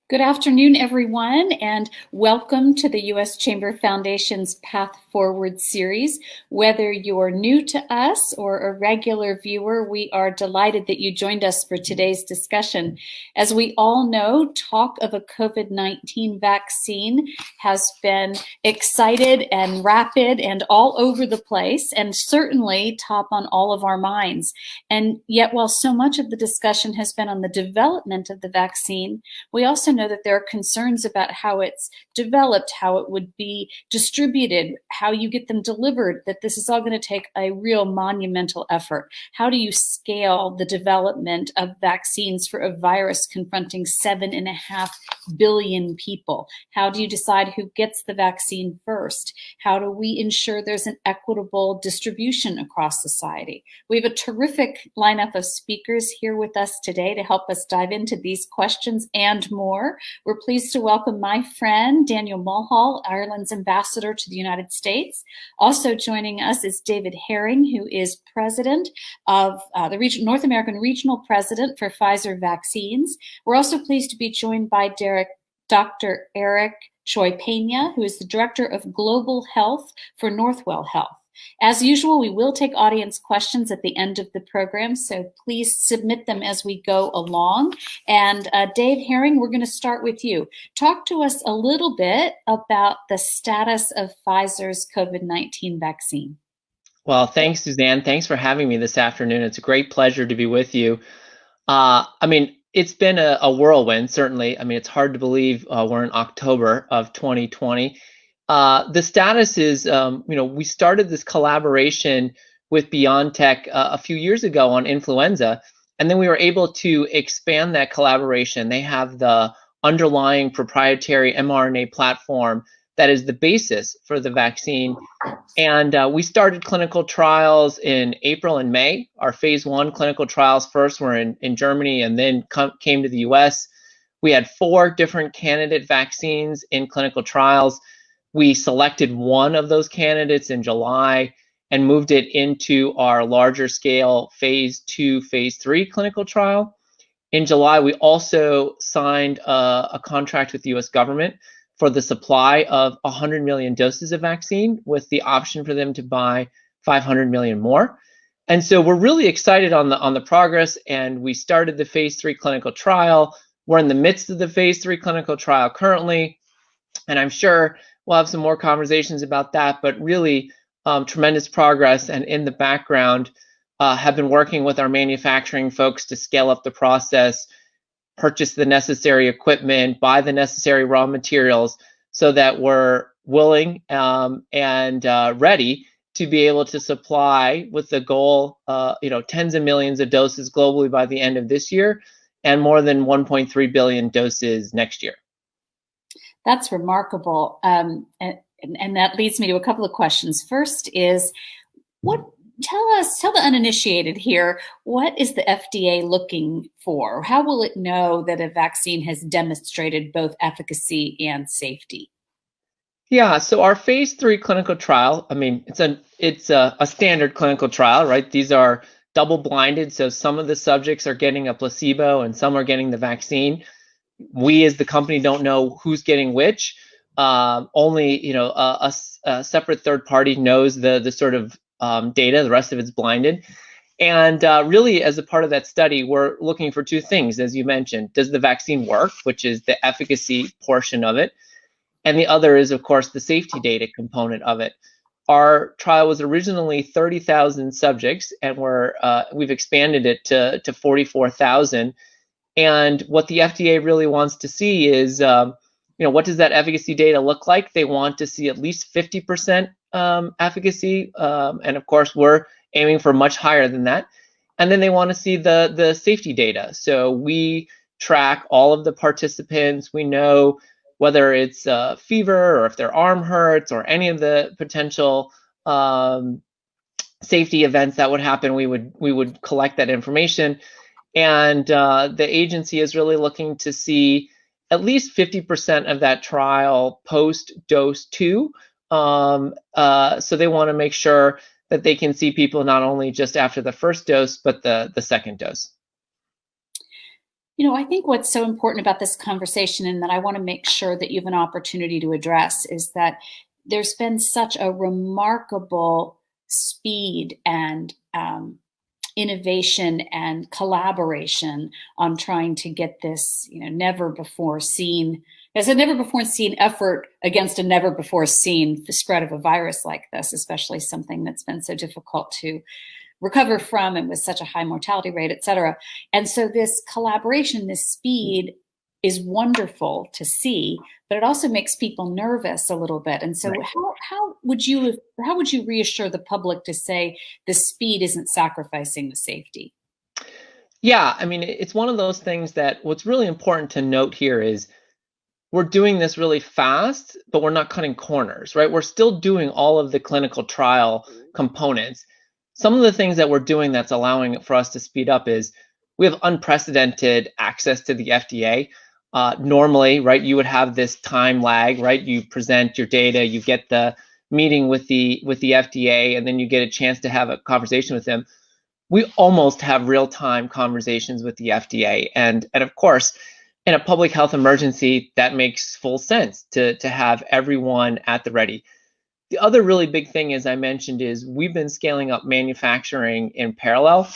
Good afternoon, everyone, and welcome to the U.S. Chamber Foundation's Path Forward series. Whether you're new to us or a regular viewer, we are delighted that you joined us for today's discussion. As we all know, talk of a COVID-19 vaccine has been excited and rapid and all over the place, and certainly top on all of our minds. And yet, while so much of the discussion has been on the development of the vaccine, we also know that there are concerns about how it's developed, how it would be distributed, how you get them delivered, that this is all going to take a real monumental effort. How do you scale the development of vaccines for a virus confronting 7.5 billion people? How do you decide who gets the vaccine first? How do we ensure there's an equitable distribution across society? We have a terrific lineup of speakers here with us today to help us dive into these questions and more. We're pleased to welcome my friend, Daniel Mulhall, Ireland's ambassador to the United States. Also joining us is David Herring, who is president of the North American Regional President for Pfizer Vaccines. We're also pleased to be joined by Dr. Eric Choi Pena, who is the Director of Global Health for Northwell Health. As usual, we will take audience questions at the end of the program, so please submit them as we go along. And Dave Herring, we're going to start with you. Talk to us a little bit about the status of Pfizer's COVID-19 vaccine. Well, thanks, Suzanne. Thanks for having me this afternoon. It's a great pleasure to be with you. It's been a whirlwind, certainly. It's hard to believe we're in October of 2020. The status is, we started this collaboration with BioNTech a few years ago on influenza, and then we were able to expand that collaboration. They have the underlying proprietary mRNA platform that is the basis for the vaccine. And we started clinical trials in April and May. Our phase 1 clinical trials first were in Germany and then came to the US. We had 4 different candidate vaccines in clinical trials. We selected one of those candidates in July and moved it into our larger scale phase 2, phase 3 clinical trial. In July, we also signed a contract with the US government for the supply of 100 million doses of vaccine with the option for them to buy 500 million more. And so we're really excited on the progress, and we started the phase 3 clinical trial. We're in the midst of the phase 3 clinical trial currently, and I'm sure we'll have some more conversations about that, but really tremendous progress. And in the background, have been working with our manufacturing folks to scale up the process, purchase the necessary equipment, buy the necessary raw materials so that we're willing and ready to be able to supply with the goal, tens of millions of doses globally by the end of this year and more than 1.3 billion doses next year. That's remarkable. And that leads me to a couple of questions. First is, tell the uninitiated here, what is the FDA looking for? How will it know that a vaccine has demonstrated both efficacy and safety? Yeah, so our phase 3 clinical trial, it's a standard clinical trial, right? These are double-blinded, so some of the subjects are getting a placebo and some are getting the vaccine. We as the company don't know who's getting which. Only a separate third party knows the sort of data. The rest of it's blinded. And really, as a part of that study, we're looking for 2 things, as you mentioned. Does the vaccine work, which is the efficacy portion of it? And the other is, of course, the safety data component of it. Our trial was originally 30,000 subjects, and we've expanded it to 44,000. And what the FDA really wants to see is, what does that efficacy data look like? They want to see at least 50% efficacy. And of course, we're aiming for much higher than that. And then they want to see the safety data. So we track all of the participants. We know whether it's fever or if their arm hurts or any of the potential safety events that would happen. We would collect that information. And the agency is really looking to see at least 50% of that trial post-dose 2. So they want to make sure that they can see people not only just after the first dose, but the second dose. I think what's so important about this conversation, and that I want to make sure that you have an opportunity to address, is that there's been such a remarkable speed and innovation and collaboration on trying to get this, never before seen, as a never before seen effort against a never before seen spread of a virus like this, especially something that's been so difficult to recover from and with such a high mortality rate, et cetera. And so this collaboration, this speed is wonderful to see, but it also makes people nervous a little bit. And so Right. how would you reassure the public to say the speed isn't sacrificing the safety? Yeah, I mean, it's one of those things that what's really important to note here is we're doing this really fast, but we're not cutting corners, right? We're still doing all of the clinical trial components. Some of the things that we're doing that's allowing for us to speed up is we have unprecedented access to the FDA. Normally, right, you would have this time lag, right? You present your data, you get the meeting with the FDA, and then you get a chance to have a conversation with them. We almost have real-time conversations with the FDA, and of course, in a public health emergency, that makes full sense to have everyone at the ready. The other really big thing, as I mentioned, is we've been scaling up manufacturing in parallel.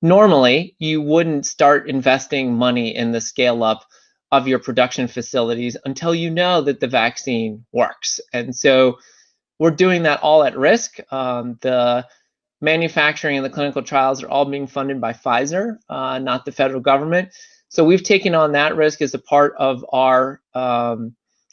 Normally, you wouldn't start investing money in the scale up of your production facilities until you know that the vaccine works. And so we're doing that all at risk. The manufacturing and the clinical trials are all being funded by Pfizer, not the federal government. So we've taken on that risk as a part of our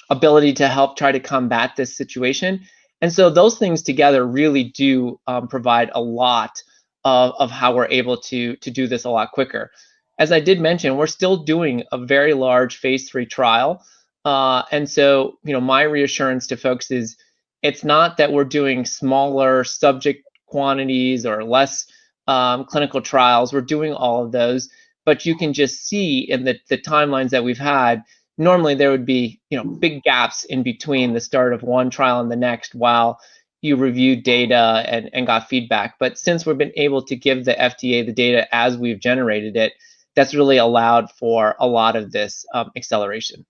ability to help try to combat this situation. And so those things together really do provide a lot of how we're able to do this a lot quicker. As I did mention, we're still doing a very large phase 3 trial. And so, my reassurance to folks is it's not that we're doing smaller subject quantities or less clinical trials. We're doing all of those, but you can just see in the timelines that we've had, normally there would be big gaps in between the start of one trial and the next while you reviewed data and got feedback. But since we've been able to give the FDA the data as we've generated it, that's really allowed for a lot of this acceleration.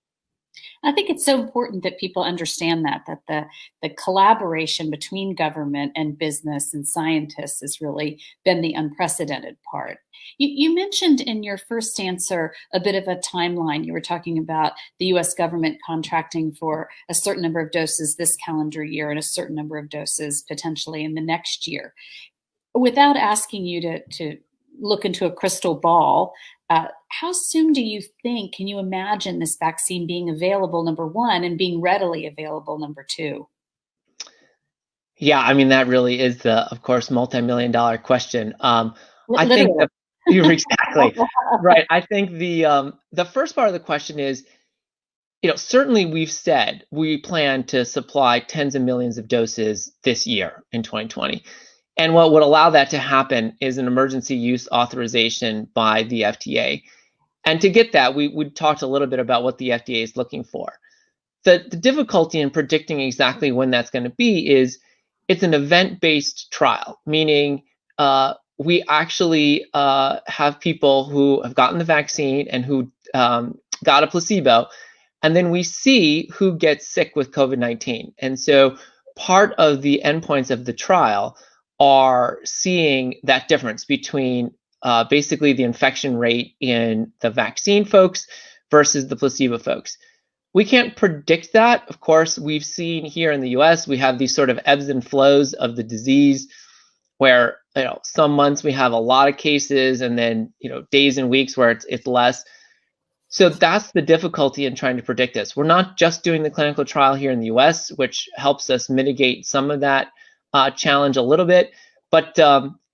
I think it's so important that people understand that the collaboration between government and business and scientists has really been the unprecedented part. You mentioned in your first answer a bit of a timeline. You were talking about the US government contracting for a certain number of doses this calendar year and a certain number of doses potentially in the next year. Without asking you to look into a crystal ball, how soon do you think, can you imagine this vaccine being available, number one, and being readily available, number two? Yeah, I mean, that really is of course, multi-million-dollar question. I think Literally. you're exactly right. I think the first part of the question is, certainly we've said we plan to supply tens of millions of doses this year in 2020. And what would allow that to happen is an emergency use authorization by the FDA. And to get that, we talked a little bit about what the FDA is looking for. The difficulty in predicting exactly when that's going to be is it's an event-based trial, meaning we actually have people who have gotten the vaccine and who got a placebo, and then we see who gets sick with COVID-19. And so part of the endpoints of the trial are seeing that difference between basically the infection rate in the vaccine folks versus the placebo folks. We can't predict that. Of course, we've seen here in the US, we have these sort of ebbs and flows of the disease where, some months we have a lot of cases and then, days and weeks where it's less. So that's the difficulty in trying to predict this. We're not just doing the clinical trial here in the US, which helps us mitigate some of that challenge a little bit. But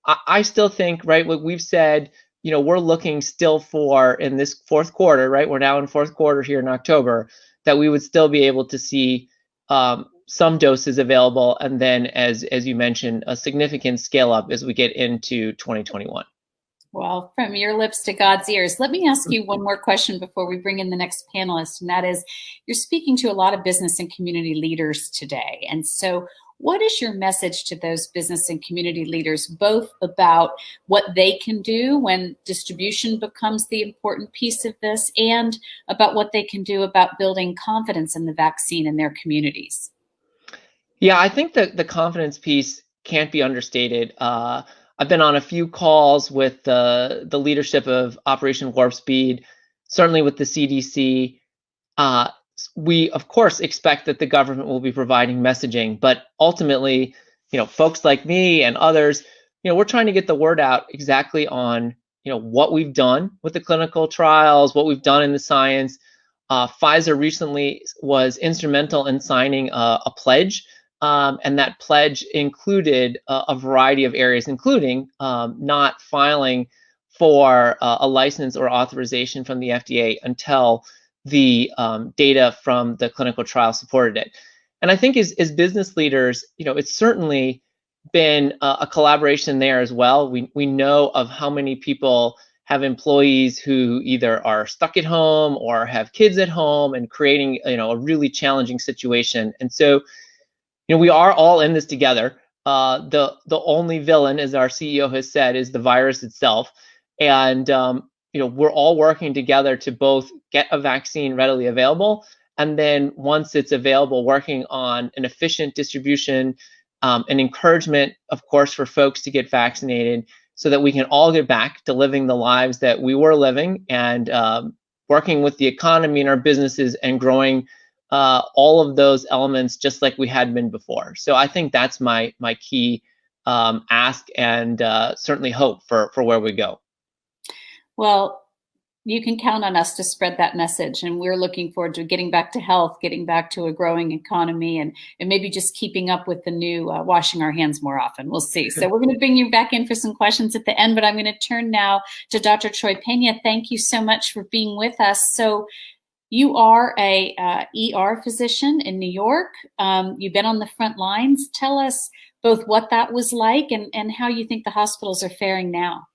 I still think, right, what we've said, we're looking still for in this fourth quarter, right? We're now in fourth quarter here in October, that we would still be able to see some doses available. And then, as you mentioned, a significant scale up as we get into 2021. Well, from your lips to God's ears. Let me ask you one more question before we bring in the next panelist, and that is, you're speaking to a lot of business and community leaders today. And so What is your message to those business and community leaders, both about what they can do when distribution becomes the important piece of this, and about what they can do about building confidence in the vaccine in their communities? Yeah, I think that the confidence piece can't be understated. I've been on a few calls with the leadership of Operation Warp Speed, certainly with the CDC. We of course expect that the government will be providing messaging, but ultimately, folks like me and others, we're trying to get the word out exactly on, what we've done with the clinical trials, what we've done in the science. Pfizer recently was instrumental in signing a pledge, and that pledge included a variety of areas, including not filing for a license or authorization from the FDA until the data from the clinical trial supported it. And I think as business leaders, it's certainly been a collaboration there as well. We know of how many people have employees who either are stuck at home or have kids at home, and creating a really challenging situation. And so we are all in this together. The only villain, as our CEO has said, is the virus itself. And we're all working together to both get a vaccine readily available, and then once it's available, working on an efficient distribution, and encouragement, of course, for folks to get vaccinated, so that we can all get back to living the lives that we were living, and working with the economy and our businesses and growing all of those elements just like we had been before. So I think that's my key ask, and certainly hope for where we go. Well, you can count on us to spread that message, and we're looking forward to getting back to health, getting back to a growing economy, and maybe just keeping up with the new washing our hands more often. We'll see. So we're going to bring you back in for some questions at the end, but I'm going to turn now to Dr. Troy Pena. Thank you so much for being with us. So you are a ER physician in New York. You've been on the front lines. Tell us both what that was like and how you think the hospitals are faring now.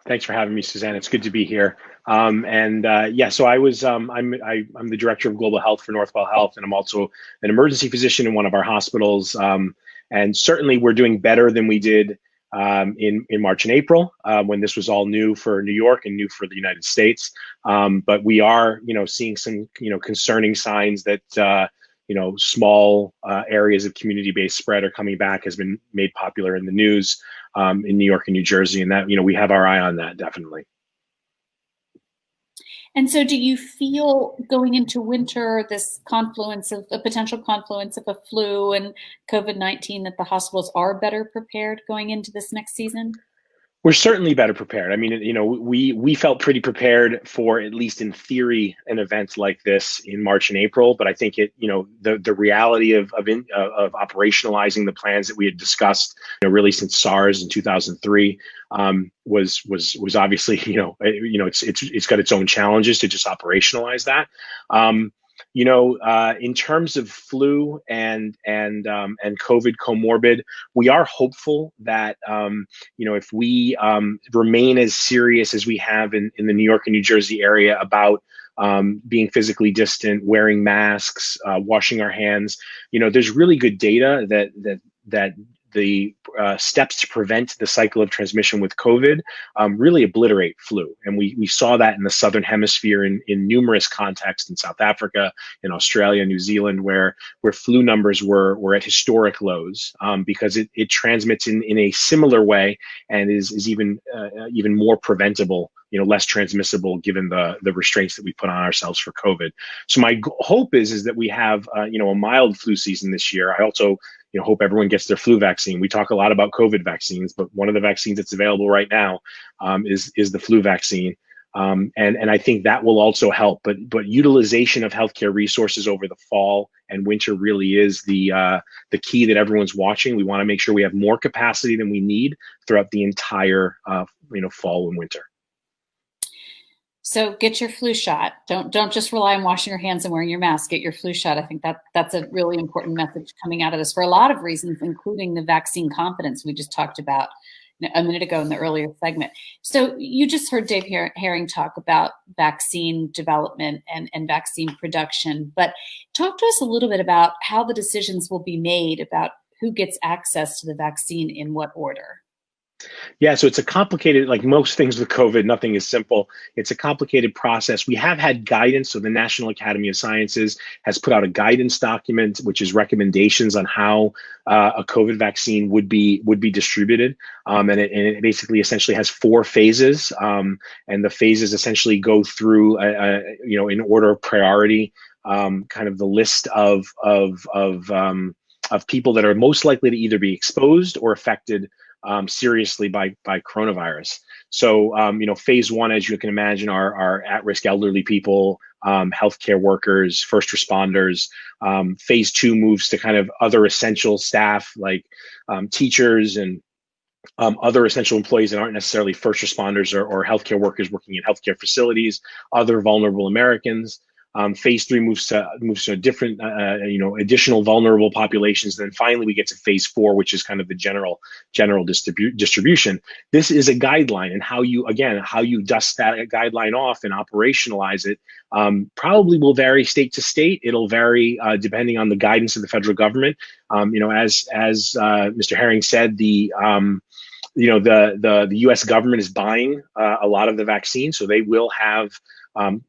Thanks for having me, Suzanne. It's good to be here. So I was I'm the director of global health for Northwell Health, and I'm also an emergency physician in one of our hospitals. And certainly we're doing better than we did in March and April, when this was all new for New York and new for the United States. But we are, seeing some, concerning signs that small areas of community-based spread are coming back, has been made popular in the news in New York and New Jersey, and that we have our eye on that, definitely. And so do you feel going into winter, this potential confluence of a flu and COVID-19, that the hospitals are better prepared going into this next season? We're certainly better prepared. I mean, we felt pretty prepared for, at least in theory, an event like this in March and April. But I think the reality of operationalizing the plans that we had discussed, really since SARS in 2003, was obviously, it's got its own challenges to just operationalize that. In terms of flu and COVID comorbid, we are hopeful that, if we remain as serious as we have in the New York and New Jersey area about being physically distant, wearing masks, washing our hands, there's really good data that the steps to prevent the cycle of transmission with COVID really obliterate flu. And we saw that in the Southern Hemisphere in numerous contexts, in South Africa, in Australia, New Zealand, where flu numbers were at historic lows, because it transmits in a similar way, and is even more preventable, less transmissible, given the restraints that we put on ourselves for COVID. So my hope is that we have a mild flu season this year. I also hope everyone gets their flu vaccine. We talk a lot about COVID vaccines, but one of the vaccines that's available right now is the flu vaccine. And I think that will also help. But utilization of healthcare resources over the fall and winter really is the key that everyone's watching. We want to make sure we have more capacity than we need throughout the entire fall and winter. So get your flu shot. Don't just rely on washing your hands and wearing your mask. Get your flu shot. I think that's a really important message coming out of this for a lot of reasons, including the vaccine confidence we just talked about. a minute ago in the earlier segment. So you just heard Dave Herring talk about vaccine development and vaccine production, but talk to us a little bit about how the decisions will be made about who gets access to the vaccine in what order. Yeah, so it's a complicated, like most things with COVID, nothing is simple. It's a complicated process. We have had guidance. So the National Academy of Sciences has put out a guidance document, which is recommendations on how a COVID vaccine would be distributed. And it basically essentially has 4 phases. And the phases essentially go through, in order of priority, kind of the list of people that are most likely to either be exposed or affected seriously by coronavirus. So, phase 1, as you can imagine, are at-risk elderly people, healthcare workers, first responders. Phase 2 moves to kind of other essential staff like teachers and other essential employees that aren't necessarily first responders or healthcare workers working in healthcare facilities, other vulnerable Americans. Phase 3 moves to a different, additional vulnerable populations. Then finally, we get to phase 4, which is kind of the general distribution. This is a guideline, and how you dust that guideline off and operationalize it probably will vary state to state. It'll vary depending on the guidance of the federal government. As Mr. Herring said, the U.S. government is buying a lot of the vaccine, so they will have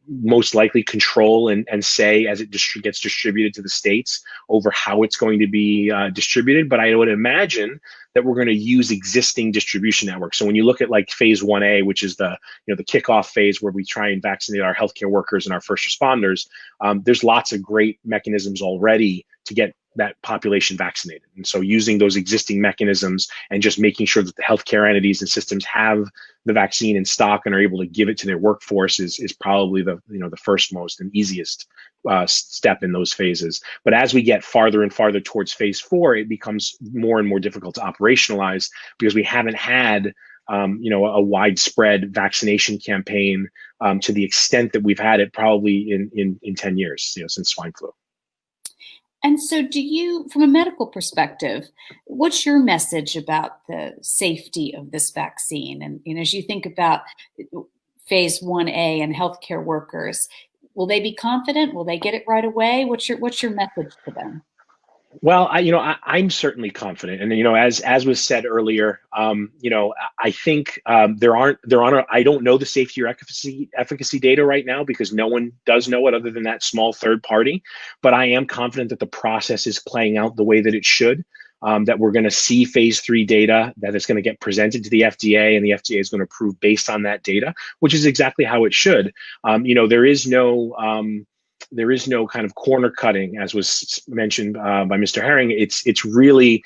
most likely control and say as it gets distributed to the states over how it's going to be distributed. But I would imagine that we're going to use existing distribution networks. So when you look at like phase 1A, which is the kickoff phase where we try and vaccinate our healthcare workers and our first responders, there's lots of great mechanisms already to get that population vaccinated. And so using those existing mechanisms and just making sure that the healthcare entities and systems have the vaccine in stock and are able to give it to their workforce is probably the first most and easiest step in those phases. But as we get farther and farther towards phase 4, it becomes more and more difficult to operationalize because we haven't had a widespread vaccination campaign to the extent that we've had it probably in 10 years, since swine flu. And so do you, from a medical perspective, what's your message about the safety of this vaccine? And as you think about phase 1A and healthcare workers, will they be confident? Will they get it right away? What's your message to them? Well, I'm certainly confident, and as was said earlier, I think I don't know the safety or efficacy data right now because no one does know it other than that small third party. But I am confident that the process is playing out the way that it should. That we're going to see phase 3 data that is going to get presented to the FDA, and the FDA is going to approve based on that data, which is exactly how it should. There is no kind of corner cutting, as was mentioned by Mr. Herring. It's really,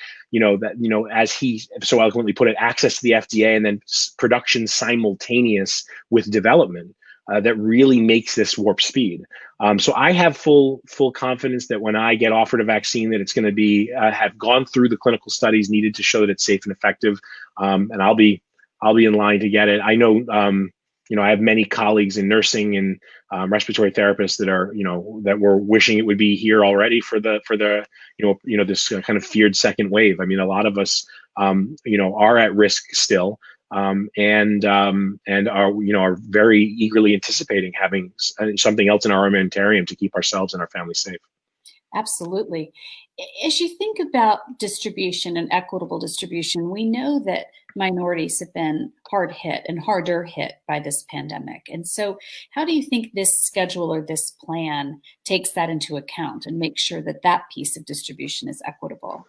as he so eloquently put it, access to the FDA and then production simultaneous with development that really makes this warp speed. So I have full confidence that when I get offered a vaccine, that it's going to be have gone through the clinical studies needed to show that it's safe and effective, and I'll be in line to get it. I know. I have many colleagues in nursing and respiratory therapists that are, that were wishing it would be here already for the this kind of feared second wave. I mean, a lot of us, are at risk still, and are very eagerly anticipating having something else in our armamentarium to keep ourselves and our families safe. Absolutely. As you think about distribution and equitable distribution, we know that minorities have been hard hit and harder hit by this pandemic. And so how do you think this schedule or this plan takes that into account and makes sure that that piece of distribution is equitable?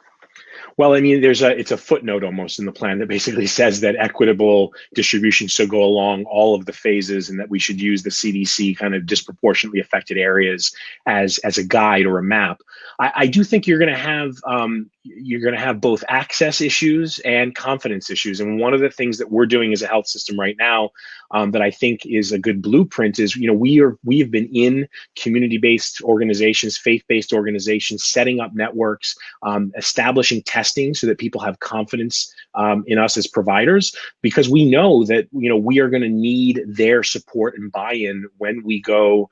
Well, I mean, it's a footnote almost in the plan that basically says that equitable distribution should go along all of the phases, and that we should use the CDC kind of disproportionately affected areas as a guide or a map. I do think you're going to have both access issues and confidence issues. And one of the things that we're doing as a health system right now that I think is a good blueprint is, we have been in community-based organizations, faith-based organizations, setting up networks, establishing testing testing so that people have confidence in us as providers, because we know that we are going to need their support and buy-in when we go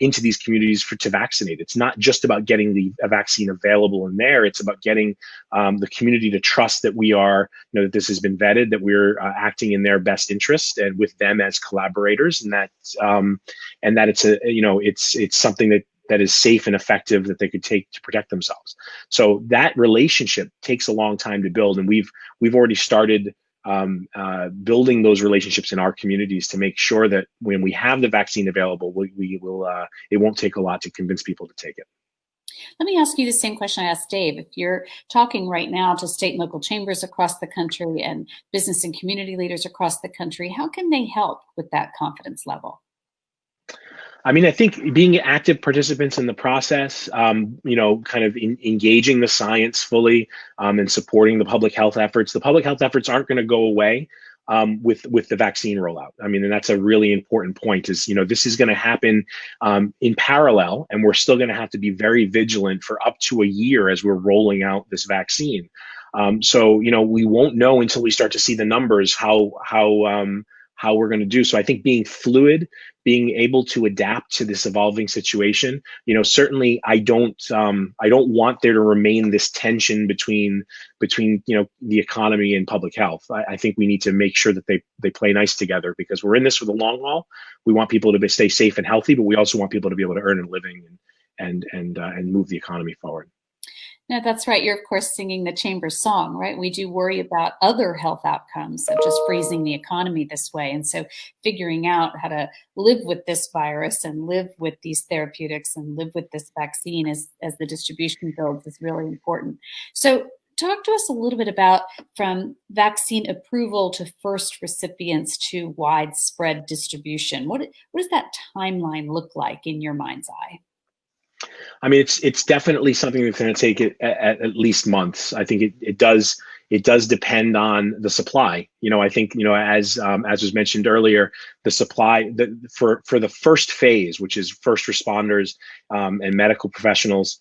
into these communities to vaccinate. It's not just about getting the vaccine available in there. It's about getting the community to trust that we are, that this has been vetted, that we're acting in their best interest and with them as collaborators, and that it's something that is safe and effective that they could take to protect themselves. So that relationship takes a long time to build, and we've already started building those relationships in our communities to make sure that when we have the vaccine available, we will. It won't take a lot to convince people to take it. Let me ask you the same question I asked Dave. If you're talking right now to state and local chambers across the country and business and community leaders across the country, how can they help with that confidence level? I mean, I think being active participants in the process, kind of engaging the science fully and supporting the public health efforts. The public health efforts aren't going to go away with the vaccine rollout. I mean, and that's a really important point is, this is going to happen in parallel, and we're still going to have to be very vigilant for up to a year as we're rolling out this vaccine. So, we won't know until we start to see the numbers how we're going to do. So I think being fluid, being able to adapt to this evolving situation, certainly I don't want there to remain this tension between the economy and public health. I think we need to make sure that they play nice together, because we're in this for the long haul. We want people to stay safe and healthy, but we also want people to be able to earn a living and move the economy forward. No, that's right. You're, of course, singing the chamber song, right? We do worry about other health outcomes of just freezing the economy this way. And so figuring out how to live with this virus and live with these therapeutics and live with this vaccine as the distribution builds is really important. So talk to us a little bit about from vaccine approval to first recipients to widespread distribution. What does that timeline look like in your mind's eye? I mean, it's definitely something that's going to take it at least months. I think it does depend on the supply. I think as was mentioned earlier, the supply for the first phase, which is first responders and medical professionals,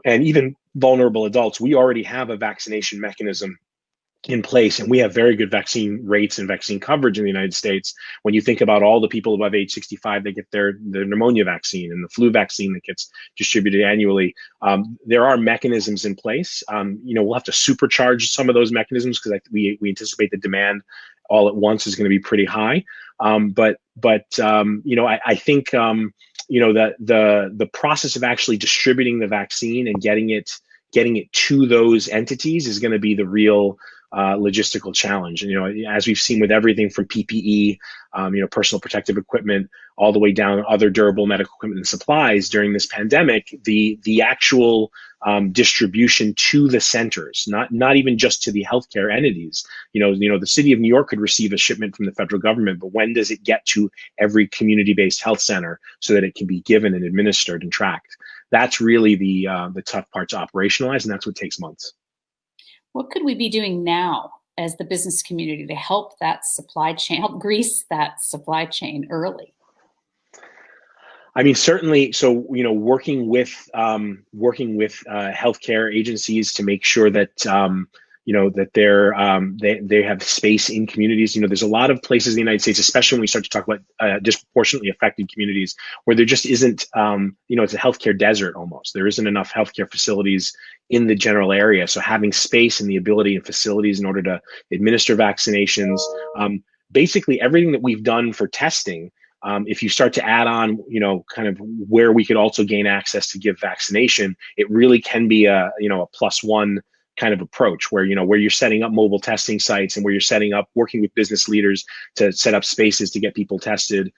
and even vulnerable adults, we already have a vaccination mechanism in place, and we have very good vaccine rates and vaccine coverage in the United States. When you think about all the people above age 65 that get their pneumonia vaccine and the flu vaccine that gets distributed annually, there are mechanisms in place. We'll have to supercharge some of those mechanisms because we anticipate the demand all at once is going to be pretty high. I think the process of actually distributing the vaccine and getting it to those entities is going to be the real logistical challenge. And, as we've seen with everything from PPE, personal protective equipment, all the way down other durable medical equipment and supplies during this pandemic, the actual distribution to the centers, not even just to the healthcare entities. The city of New York could receive a shipment from the federal government, but when does it get to every community-based health center so that it can be given and administered and tracked? That's really the tough part to operationalize, and that's what takes months. What could we be doing now as the business community to help that supply chain, help grease that supply chain early? I mean, certainly. So, working with healthcare agencies to make sure that that they have space in communities. There's a lot of places in the United States, especially when we start to talk about disproportionately affected communities, where there just isn't, it's a healthcare desert almost. There isn't enough healthcare facilities in the general area. So having space and the ability and facilities in order to administer vaccinations, basically everything that we've done for testing. If you start to add on, kind of where we could also gain access to give vaccination, it really can be a +1 kind of approach where you're setting up mobile testing sites and where you're working with business leaders to set up spaces to get people tested.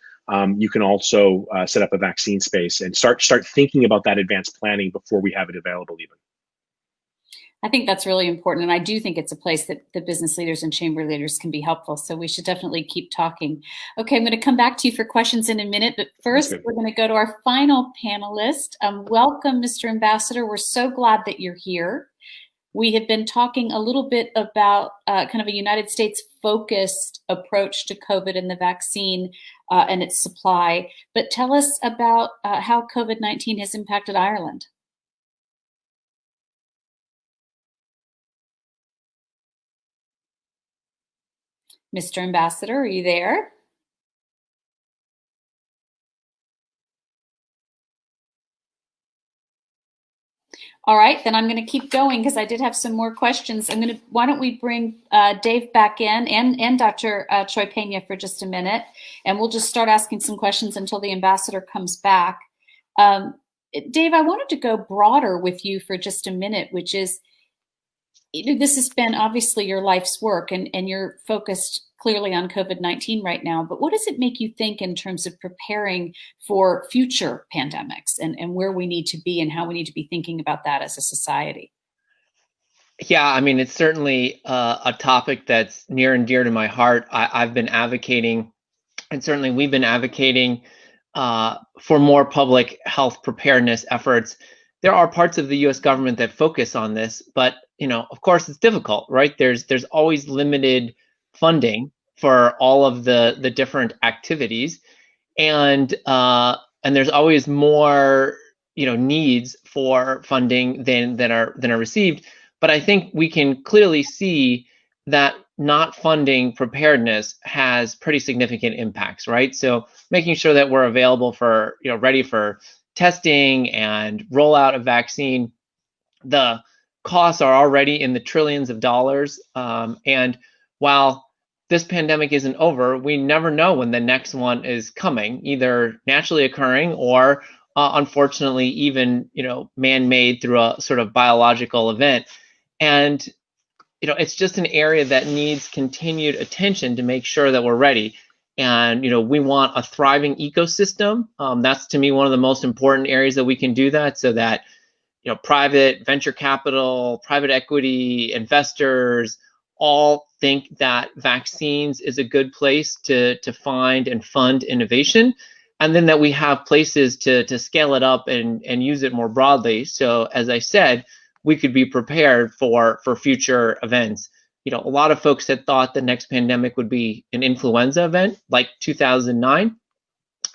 You can also set up a vaccine space and start thinking about that advanced planning before we have it available even. I think that's really important. And I do think it's a place that the business leaders and chamber leaders can be helpful. So we should definitely keep talking. Okay, I'm going to come back to you for questions in a minute. But first, we're going to go to our final panelist. Welcome, Mr. Ambassador. We're so glad that you're here. We have been talking a little bit about kind of a United States focused approach to COVID and the vaccine and its supply. But tell us about how COVID-19 has impacted Ireland. Mr. Ambassador, are you there? All right, then I'm going to keep going because I did have some more questions. Why don't we bring Dave back in and Dr. Choi Pena for just a minute, and we'll just start asking some questions until the ambassador comes back. Dave, I wanted to go broader with you for just a minute, which is, this has been obviously your life's work, and you're focused clearly on COVID-19 right now, but what does it make you think in terms of preparing for future pandemics and where we need to be and how we need to be thinking about that as a society? Yeah, I mean, it's certainly a topic that's near and dear to my heart. I've been advocating, and certainly we've been advocating for more public health preparedness efforts. There are parts of the U.S. government that focus on this, but of course, it's difficult, right? There's always limited funding for all of the different activities, and there's always more needs for funding than are received. But I think we can clearly see that not funding preparedness has pretty significant impacts, right? So making sure that we're available for ready for testing and rollout of vaccine. The costs are already in the trillions of dollars, and while this pandemic isn't over, we never know when the next one is coming, either naturally occurring or unfortunately even man-made through a sort of biological event. And it's just an area that needs continued attention to make sure that we're ready. And we want a thriving ecosystem. That's, to me, one of the most important areas that we can do that, so that private venture capital, private equity, investors all think that vaccines is a good place to find and fund innovation, and then that we have places to scale it up and use it more broadly. So as I said, we could be prepared for future events. A lot of folks had thought the next pandemic would be an influenza event like 2009.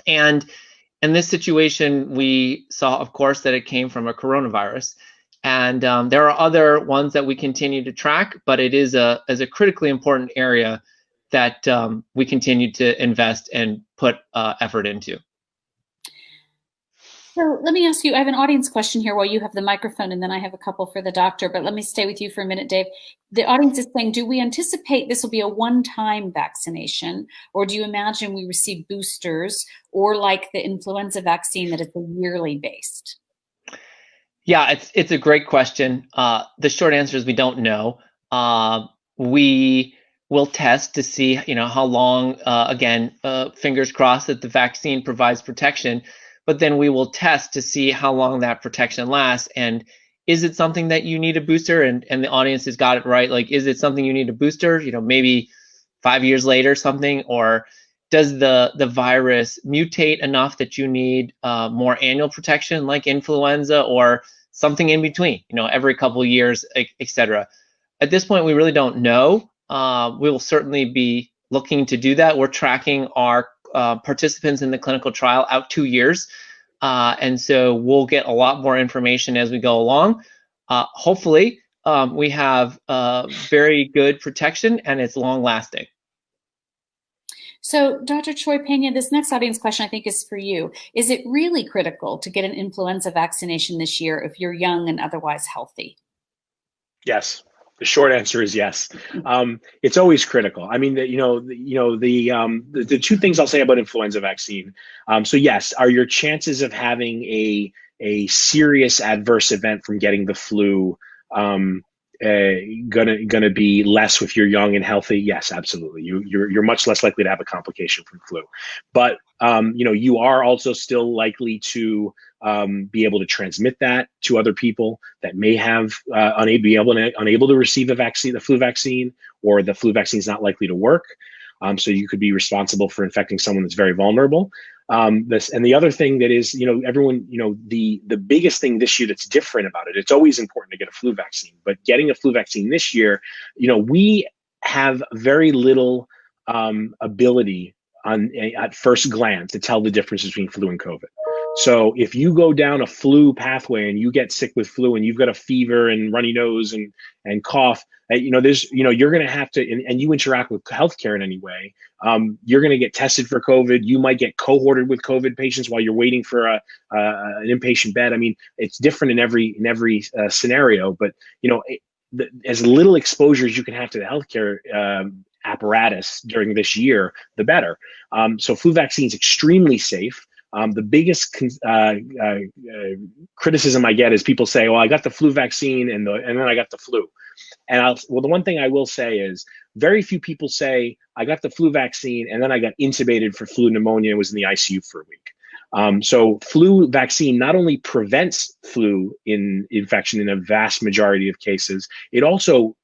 And in this situation, we saw, of course, that it came from a coronavirus. And there are other ones that we continue to track, but it is a critically important area that we continue to invest and put effort into. So let me ask you, I have an audience question here while you have the microphone, and then I have a couple for the doctor, but let me stay with you for a minute, Dave. The audience is saying, do we anticipate this will be a one-time vaccination, or do you imagine we receive boosters, or like the influenza vaccine, that it's a yearly based? Yeah, it's a great question. The short answer is we don't know. We will test to see how long, again, fingers crossed that the vaccine provides protection, but then we will test to see how long that protection lasts. And is it something that you need a booster? And the audience has got it right. Like, is it something you need a booster, maybe 5 years later, something? Or does the virus mutate enough that you need more annual protection like influenza, or something in between, every couple of years, etc.? At this point, we really don't know. We will certainly be looking to do that. We're tracking our participants in the clinical trial out 2 years. And so we'll get a lot more information as we go along. Hopefully, we have very good protection and it's long lasting. So, Dr. Choi Pena, this next audience question I think is for you. Is it really critical to get an influenza vaccination this year if you're young and otherwise healthy? Yes. The short answer is yes. It's always critical. I mean, the two things I'll say about influenza vaccine. So yes, are your chances of having a serious adverse event from getting the flu gonna be less if you're young and healthy? Yes, absolutely. You're much less likely to have a complication from flu, but you are also still likely to be able to transmit that to other people that may have unable to receive a vaccine, the flu vaccine, or the flu vaccine is not likely to work. So you could be responsible for infecting someone that's very vulnerable. And the other thing that is, everyone, the biggest thing this year that's different about it, it's always important to get a flu vaccine, but getting a flu vaccine this year, we have very little ability at first glance to tell the difference between flu and COVID. So if you go down a flu pathway and you get sick with flu and you've got a fever and runny nose and cough, you're going to have to, and you interact with healthcare in any way, you're going to get tested for COVID. You might get cohorted with COVID patients while you're waiting for an inpatient bed. I mean, it's different in every scenario, but as little exposure as you can have to the healthcare apparatus during this year, the better. So flu vaccine is extremely safe. The biggest criticism I get is people say, "Well, I got the flu vaccine and then I got the flu." And the one thing I will say is very few people say, "I got the flu vaccine and then I got intubated for flu pneumonia and was in the ICU for a week." So flu vaccine not only prevents flu infection in a vast majority of cases, it also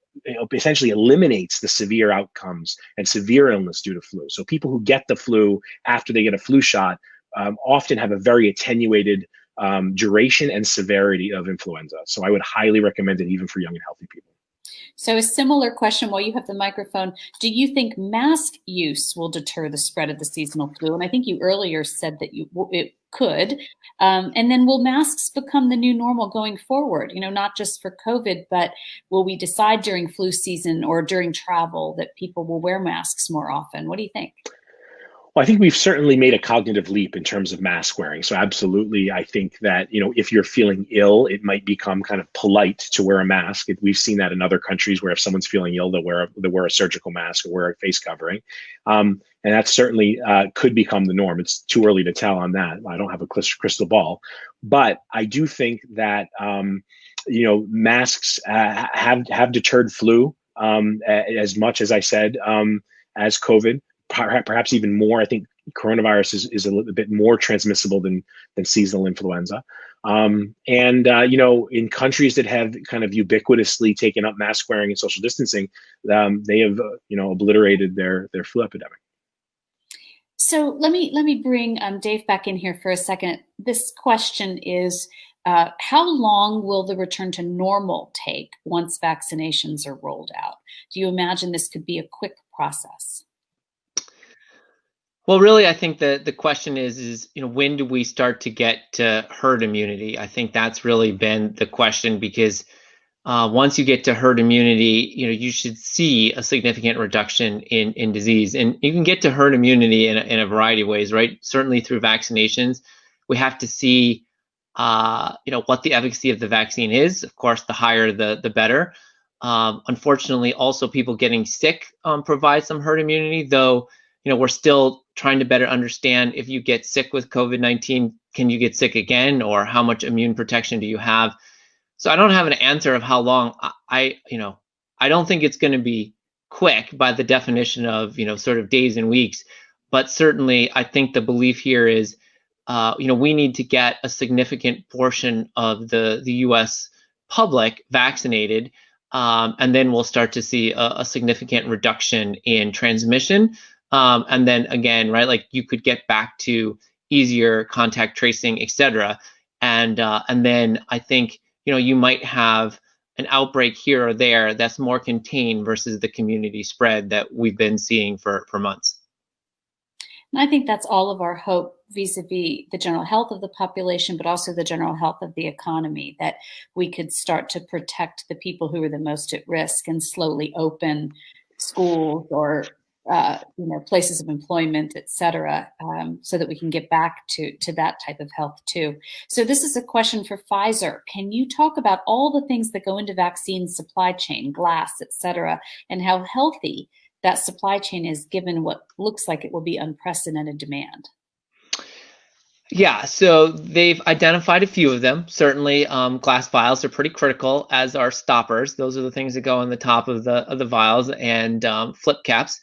essentially eliminates the severe outcomes and severe illness due to flu. So people who get the flu after they get a flu shot often have a very attenuated duration and severity of influenza. So I would highly recommend it even for young and healthy people. So a similar question while you have the microphone. Do you think mask use will deter the spread of the seasonal flu? And I think you earlier said that it could. And then will masks become the new normal going forward? Not just for COVID, but will we decide during flu season or during travel that people will wear masks more often? What do you think? Well, I think we've certainly made a cognitive leap in terms of mask wearing. So absolutely, I think that, if you're feeling ill, it might become kind of polite to wear a mask. We've seen that in other countries where if someone's feeling ill, they'll wear a surgical mask or wear a face covering. And that certainly could become the norm. It's too early to tell on that. I don't have a crystal ball. But I do think that, masks have deterred flu as much as I said, as COVID. Perhaps even more. I think coronavirus is a little bit more transmissible than seasonal influenza. In countries that have kind of ubiquitously taken up mask wearing and social distancing, they have obliterated their flu epidemic. So let me bring Dave back in here for a second. This question is, how long will the return to normal take once vaccinations are rolled out? Do you imagine this could be a quick process? Well, really, I think the question is when do we start to get to herd immunity? I think that's really been the question, because once you get to herd immunity, you should see a significant reduction in disease, and you can get to herd immunity in a variety of ways, right? Certainly through vaccinations. We have to see what the efficacy of the vaccine is. Of course, the higher the better. Unfortunately, also people getting sick provide some herd immunity, though. We're still trying to better understand, if you get sick with COVID-19, can you get sick again, or how much immune protection do you have? So I don't have an answer of how long. I don't think it's going to be quick by the definition of, sort of days and weeks, but certainly I think the belief here is, we need to get a significant portion of the US public vaccinated, and then we'll start to see a significant reduction in transmission. And then again, right, like you could get back to easier contact tracing, et cetera. And then I think, you might have an outbreak here or there that's more contained versus the community spread that we've been seeing for months. And I think that's all of our hope vis-a-vis the general health of the population, but also the general health of the economy, that we could start to protect the people who are the most at risk and slowly open schools or places of employment, et cetera, so that we can get back to that type of health too. So this is a question for Pfizer. Can you talk about all the things that go into vaccine supply chain, glass, et cetera, and how healthy that supply chain is given what looks like it will be unprecedented demand? Yeah, so they've identified a few of them. Certainly, glass vials are pretty critical, as are stoppers. Those are the things that go on the top of the vials, and flip caps.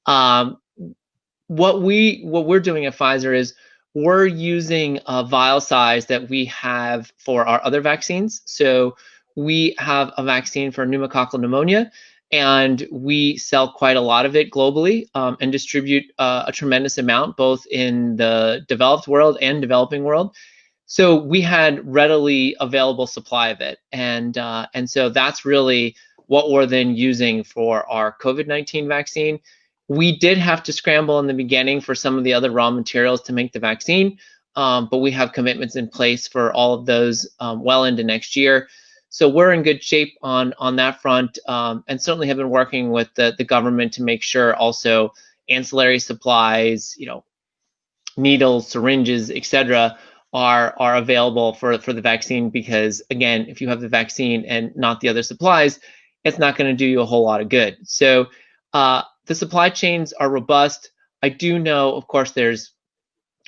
What we're doing at Pfizer is we're using a vial size that we have for our other vaccines. So we have a vaccine for pneumococcal pneumonia, and we sell quite a lot of it globally, and distribute a tremendous amount, both in the developed world and developing world. So we had readily available supply of it, and so that's really what we're then using for our COVID-19 vaccine. We did have to scramble in the beginning for some of the other raw materials to make the vaccine. but we have commitments in place for all of those well into next year. So we're in good shape on that front, and certainly have been working with the government to make sure also ancillary supplies, needles, syringes, etc., are available for the vaccine, because again, if you have the vaccine and not the other supplies, it's not going to do you a whole lot of good. So the supply chains are robust. I do know, of course, there's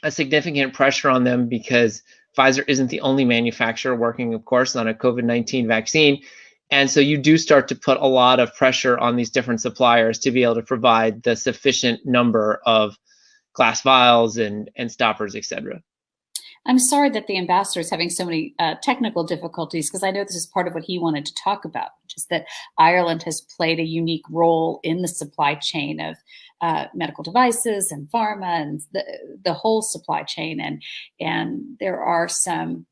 a significant pressure on them because Pfizer isn't the only manufacturer working, of course, on a COVID-19 vaccine. And so you do start to put a lot of pressure on these different suppliers to be able to provide the sufficient number of glass vials and stoppers, etc. I'm sorry that the ambassador is having so many technical difficulties, because I know this is part of what he wanted to talk about, which is that Ireland has played a unique role in the supply chain of medical devices and pharma and the whole supply chain. And there are some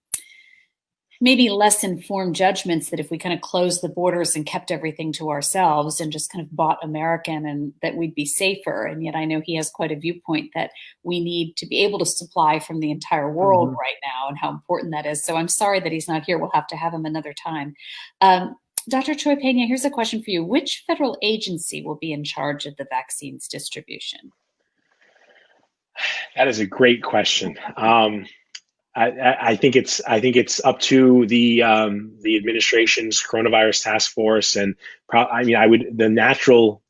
maybe less informed judgments that if we kind of closed the borders and kept everything to ourselves and just kind of bought American, and that we'd be safer. And yet I know he has quite a viewpoint that we need to be able to supply from the entire world right now, and how important that is. So I'm sorry that he's not here. We'll have to have him another time. Dr. Troy Pena, here's a question for you. Which federal agency will be in charge of the vaccines distribution? That is a great question. I think it's up to the administration's coronavirus task force, and the natural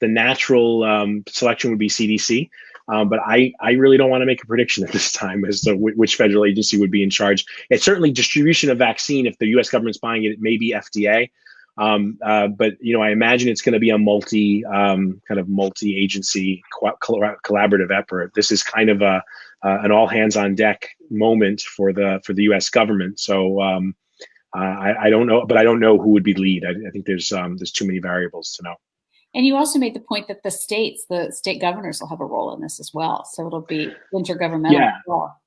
selection would be CDC, but I really don't want to make a prediction at this time as to which federal agency would be in charge. It's certainly distribution of vaccine. If the U.S. government's buying it, it may be FDA. But I imagine it's going to be a multi-agency collaborative effort. This is kind of an all hands on deck moment for the U.S. government. So I don't know, but I don't know who would be lead. I think there's too many variables to know. And you also made the point that the state governors will have a role in this as well. So it'll be intergovernmental as well.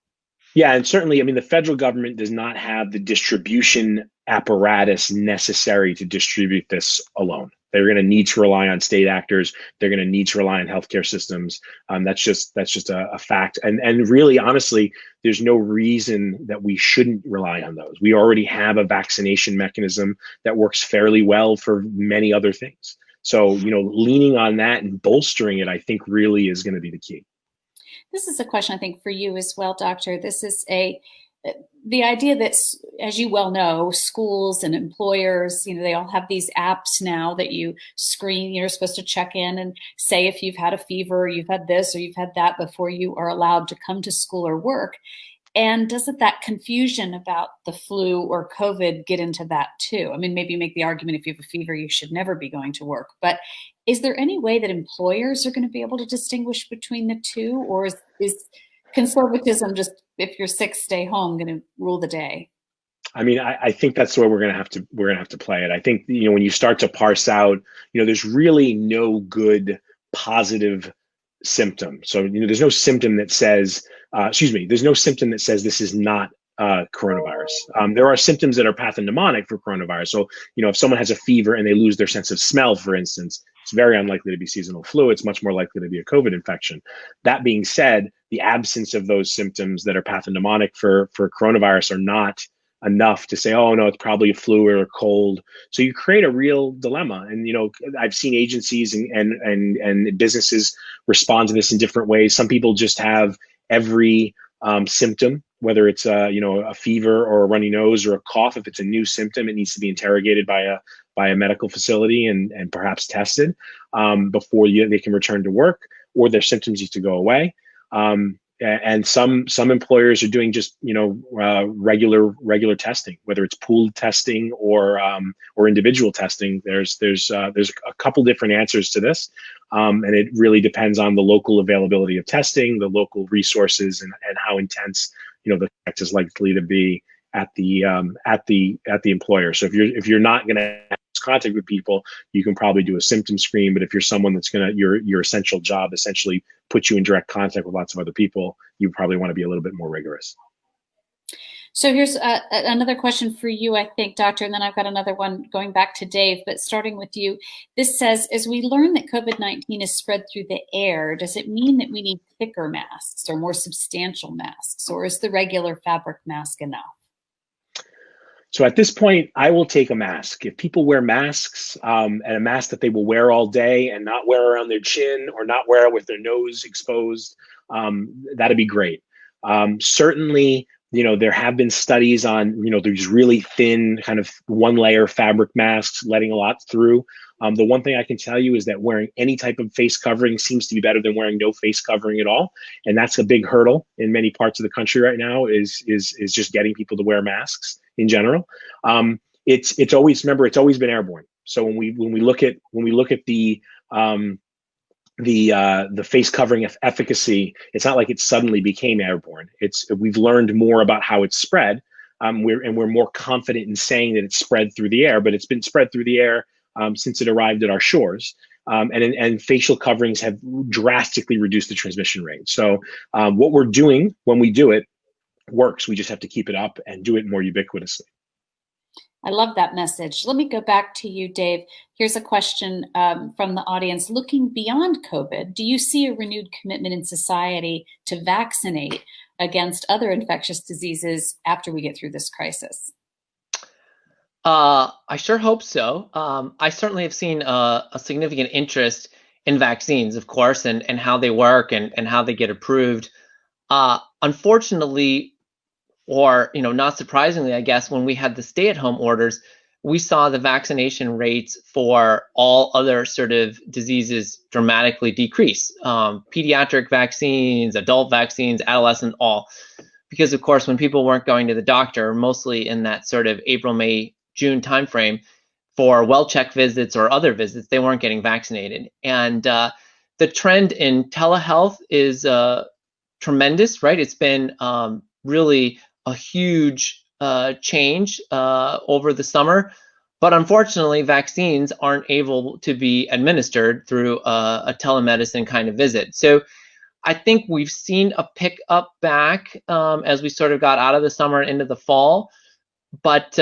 Yeah, and certainly, the federal government does not have the distribution apparatus necessary to distribute this alone. They're going to need to rely on state actors. They're going to need to rely on healthcare systems. That's just a fact. And really, honestly, there's no reason that we shouldn't rely on those. We already have a vaccination mechanism that works fairly well for many other things. So, leaning on that and bolstering it, I think, really is going to be the key. This is a question, I think, for you as well, Doctor. This is the idea that, as you well know, schools and employers, they all have these apps now that you screen. You're supposed to check in and say if you've had a fever, or you've had this, or you've had that before you are allowed to come to school or work. And doesn't that confusion about the flu or COVID get into that too? Maybe you make the argument if you have a fever, you should never be going to work. But is there any way that employers are going to be able to distinguish between the two? Or is conservatism, just if you're sick, stay home, going to rule the day? I think that's the way we're going to have to play it. I think, when you start to parse out, there's really no good positive symptom. So, there's no symptom that says, there's no symptom that says this is not coronavirus. There are symptoms that are pathognomonic for coronavirus. So, if someone has a fever and they lose their sense of smell, for instance, it's very unlikely to be seasonal flu. It's much more likely to be a COVID infection. That being said, the absence of those symptoms that are pathognomonic for coronavirus are not enough to say, oh no, it's probably a flu or a cold. So you create a real dilemma. And I've seen agencies and businesses respond to this in different ways. Some people just have every symptom, whether it's a fever or a runny nose or a cough. If it's a new symptom, it needs to be interrogated by a medical facility and perhaps tested before they can return to work, or their symptoms need to go away. And some employers are doing just regular testing, whether it's pooled testing or individual testing. There's a couple different answers to this, and it really depends on the local availability of testing, the local resources, and how intense the effect is likely to be at the employer. So if you're not going to have contact with people, you can probably do a symptom screen. But if you're someone that's your essential job essentially puts you in direct contact with lots of other people, you probably want to be a little bit more rigorous. So here's another question for you, I think, Doctor, and then I've got another one going back to Dave, but starting with you. This says, as we learn that COVID-19 is spread through the air, does it mean that we need thicker masks or more substantial masks, or is the regular fabric mask enough? So at this point, I will take a mask. If people wear masks, and a mask that they will wear all day and not wear around their chin or not wear with their nose exposed, that'd be great. Certainly, there have been studies on, these really thin kind of one layer fabric masks letting a lot through. The one thing I can tell you is that wearing any type of face covering seems to be better than wearing no face covering at all. And that's a big hurdle in many parts of the country right now is just getting people to wear masks in general. It's always been airborne. So when we look at the face covering of Efficacy, it's not like it suddenly became airborne. We've learned more about how it's spread. We're more confident in saying that it's spread through the air, but it's been spread through the air since it arrived at our shores. And facial coverings have drastically reduced the transmission rate. So what we're doing when we do it works. We just have to keep it up and do it more ubiquitously. I love that message. Let me go back to you, Dave. Here's a question from the audience. Looking beyond COVID, do you see a renewed commitment in society to vaccinate against other infectious diseases after we get through this crisis? I sure hope so. I certainly have seen a significant interest in vaccines, of course, and how they work and how they get approved. Unfortunately, or not surprisingly, I guess, when we had the stay-at-home orders, we saw the vaccination rates for all other sort of diseases dramatically decrease. Pediatric vaccines, adult vaccines, adolescent, all. Because, of course, when people weren't going to the doctor, mostly in that sort of April, May, June timeframe, for well-check visits or other visits, they weren't getting vaccinated. And the trend in telehealth is tremendous, right? It's been really a huge change over the summer, but unfortunately vaccines aren't able to be administered through a telemedicine kind of visit. So I think we've seen a pick up back as we sort of got out of the summer and into the fall, but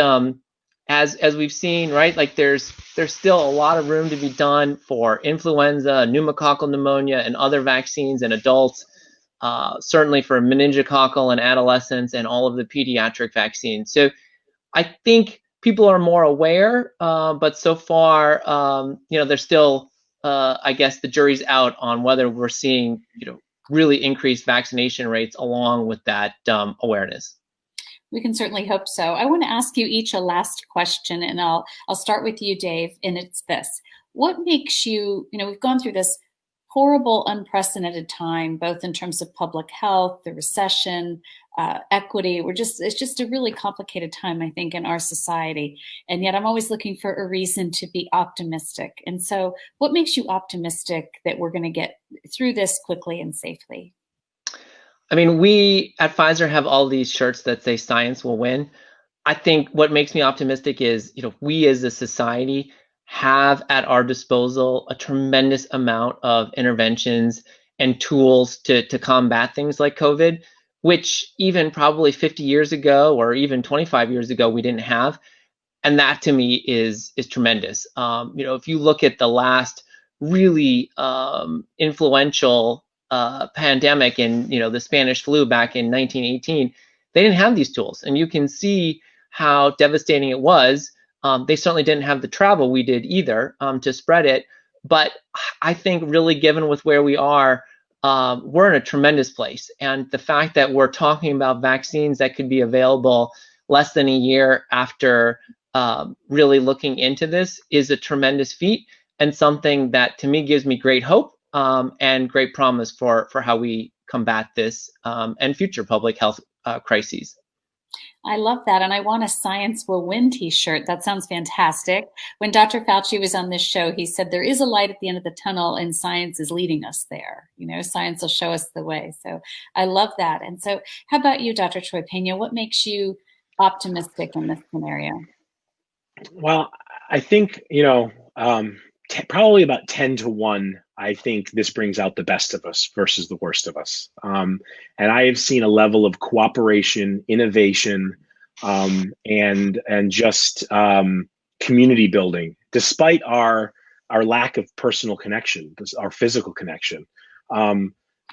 as we've seen, right, like there's still a lot of room to be done for influenza, pneumococcal pneumonia, and other vaccines in adults. Certainly for meningococcal and adolescents and all of the pediatric vaccines. So I think people are more aware, but so far, there's still, I guess the jury's out on whether we're seeing, really increased vaccination rates along with that awareness. We can certainly hope so. I want to ask you each a last question, and I'll start with you, Dave, and it's this. What makes you, we've gone through this horrible, unprecedented time, both in terms of public health, the recession, equity. It's just a really complicated time, I think, in our society. And yet I'm always looking for a reason to be optimistic. And so what makes you optimistic that we're going to get through this quickly and safely? I mean, we at Pfizer have all these shirts that say science will win. I think what makes me optimistic is, we as a society have at our disposal a tremendous amount of interventions and tools to combat things like COVID, which even probably 50 years ago or even 25 years ago we didn't have. And that to me is tremendous. If you look at the last really influential pandemic in the Spanish flu back in 1918, they didn't have these tools, and you can see how devastating it was. They certainly didn't have the travel we did either to spread it. But I think really given with where we are, we're in a tremendous place. And the fact that we're talking about vaccines that could be available less than a year after really looking into this is a tremendous feat, and something that to me gives me great hope and great promise for how we combat this and future public health crises. I love that. And I want a Science Will Win t-shirt. That sounds fantastic. When Dr. Fauci was on this show, he said there is a light at the end of the tunnel and science is leading us there. Science will show us the way. So I love that. And so how about you, Dr. Troy Pena? What makes you optimistic in this scenario? Well, I think, probably about 10 to 1, I think this brings out the best of us versus the worst of us. And I have seen a level of cooperation, innovation, and just community building, despite our lack of personal connection, our physical connection.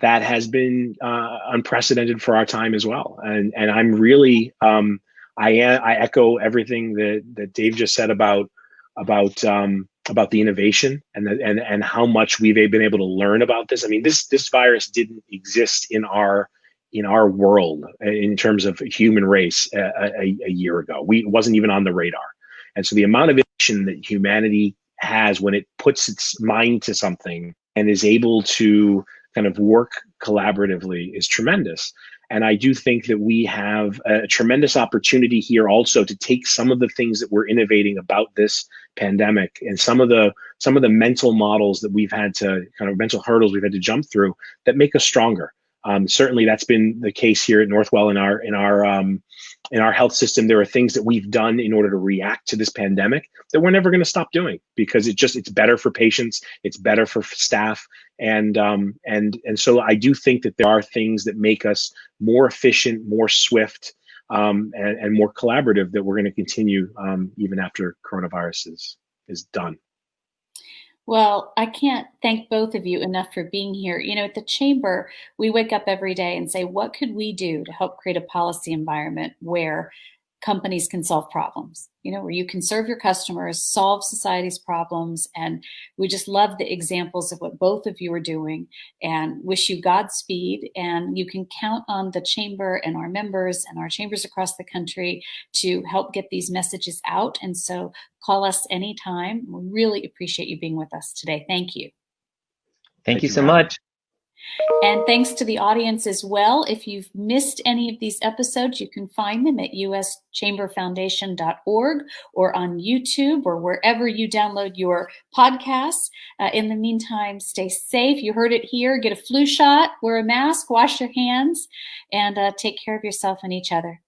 That has been unprecedented for our time as well. And I'm really, I echo everything that Dave just said about the innovation and how much we've been able to learn about this. I mean, this virus didn't exist in our world in terms of human race a year ago. It wasn't even on the radar. And so the amount of innovation that humanity has when it puts its mind to something and is able to kind of work collaboratively is tremendous. And I do think that we have a tremendous opportunity here also to take some of the things that we're innovating about this pandemic and some of the mental models that we've had to mental hurdles we've had to jump through that make us stronger. Certainly that's been the case here at Northwell in our health system. There are things that we've done in order to react to this pandemic that we're never going to stop doing because it's better for patients, it's better for staff. And so I do think that there are things that make us more efficient, more swift, and more collaborative that we're going to continue even after coronavirus is done. Well, I can't thank both of you enough for being here. You know, at the Chamber, we wake up every day and say, what could we do to help create a policy environment where companies can solve problems, where you can serve your customers, solve society's problems. And we just love the examples of what both of you are doing and wish you Godspeed. And you can count on the Chamber and our members and our chambers across the country to help get these messages out. And so call us anytime. We really appreciate you being with us today. Thank you. Thank you so much. And thanks to the audience as well. If you've missed any of these episodes, you can find them at uschamberfoundation.org or on YouTube or wherever you download your podcasts. In the meantime, stay safe. You heard it here. Get a flu shot, wear a mask, wash your hands, and take care of yourself and each other.